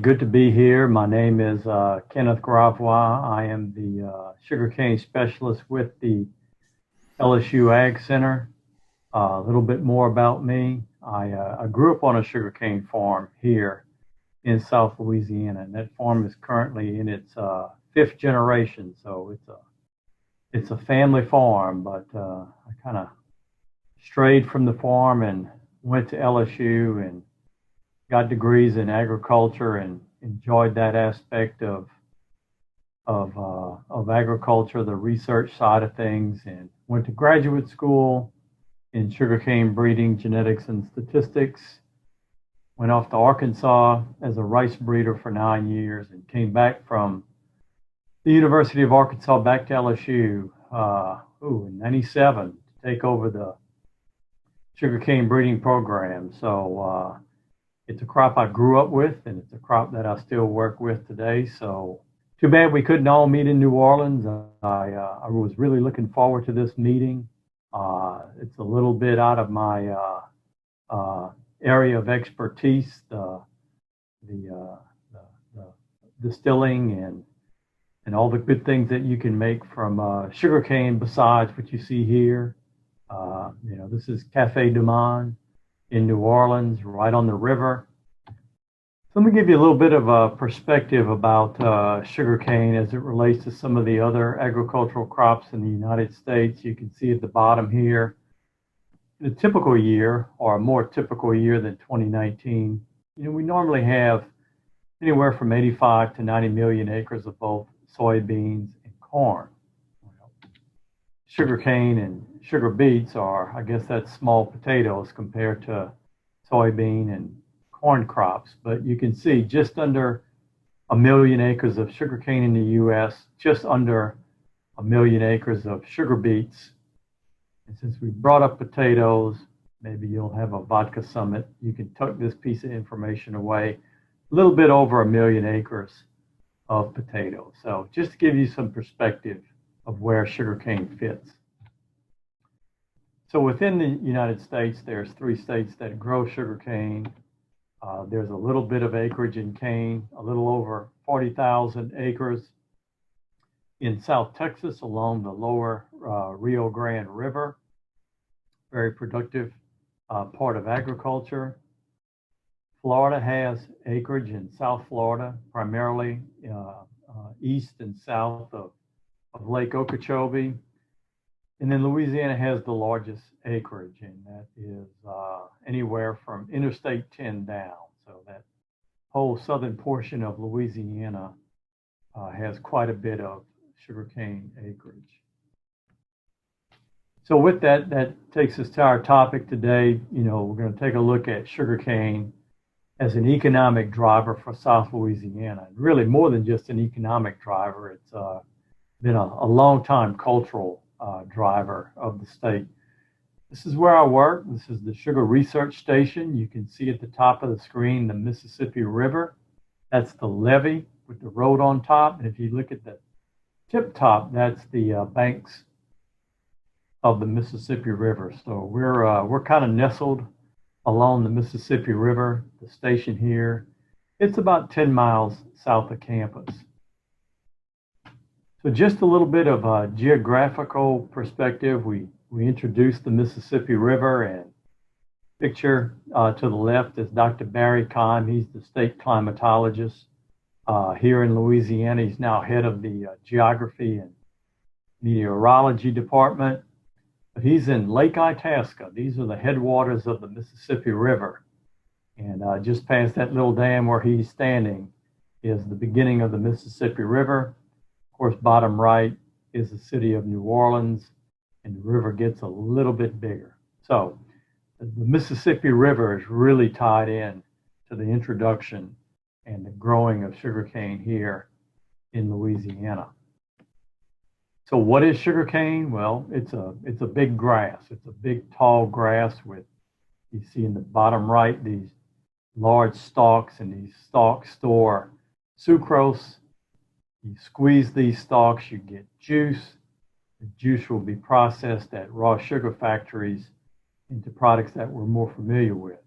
Good to be here. My name is Kenneth Gravois. I am the sugarcane specialist with the LSU Ag Center. A little bit more about me. I grew up on a sugarcane farm here in South Louisiana, and that farm is currently in its fifth generation. So it's a family farm, but I kind of strayed from the farm and went to LSU and got degrees in agriculture and enjoyed that aspect of agriculture, the research side of things, and went to graduate school in sugarcane breeding, genetics, and statistics. Went off to Arkansas as a rice breeder for 9 years and came back from the University of Arkansas back to LSU in '97 to take over the sugarcane breeding program. So it's a crop I grew up with, and it's a crop that I still work with today. So too bad we couldn't all meet in New Orleans. I was really looking forward to this meeting. It's a little bit out of my area of expertise, the distilling and all the good things that you can make from sugarcane besides what you see here. This is Cafe du Monde in New Orleans, right on the river. So let me give you a little bit of a perspective about sugarcane as it relates to some of the other agricultural crops in the United States. You can see at the bottom here, in a typical year, or a more typical year than 2019, we normally have anywhere from 85 to 90 million acres of both soybeans and corn. Sugarcane and sugar beets are, I guess that's small potatoes compared to soybean and corn crops. But you can see just under a million acres of sugarcane in the U.S., just under a million acres of sugar beets. And since we brought up potatoes, maybe you'll have a vodka summit. You can tuck this piece of information away. A little bit over a million acres of potatoes. So just to give you some perspective of where sugarcane fits. So within the United States, there's 3 states that grow sugarcane. There's a little bit of acreage in cane, a little over 40,000 acres in South Texas along the lower Rio Grande River. Very productive part of agriculture. Florida has acreage in South Florida, primarily east and south of Lake Okeechobee. And then Louisiana has the largest acreage, and that is anywhere from Interstate 10 down. So that whole southern portion of Louisiana has quite a bit of sugarcane acreage. So with that, that takes us to our topic today. We're going to take a look at sugarcane as an economic driver for South Louisiana. And really more than just an economic driver, it's been a long time cultural driver of the state. This is where I work. This is the Sugar Research Station. You can see at the top of the screen the Mississippi River. That's the levee with the road on top. And if you look at the tip top, that's the banks of the Mississippi River. So we're kind of nestled along the Mississippi River. The station here, it's about 10 miles south of campus. So just a little bit of a geographical perspective. We introduced the Mississippi River, and picture to the left is Dr. Barry Keim. He's the state climatologist here in Louisiana. He's now head of the geography and meteorology department. But he's in Lake Itasca. These are the headwaters of the Mississippi River. And just past that little dam where he's standing is the beginning of the Mississippi River. Of course, bottom right is the city of New Orleans, and the river gets a little bit bigger. So the Mississippi River is really tied in to the introduction and the growing of sugarcane here in Louisiana. So what is sugarcane? Well, it's a big grass. It's a big tall grass with, you see in the bottom right, these large stalks, and these stalks store sucrose. You squeeze these stalks, you get juice. The juice will be processed at raw sugar factories into products that we're more familiar with.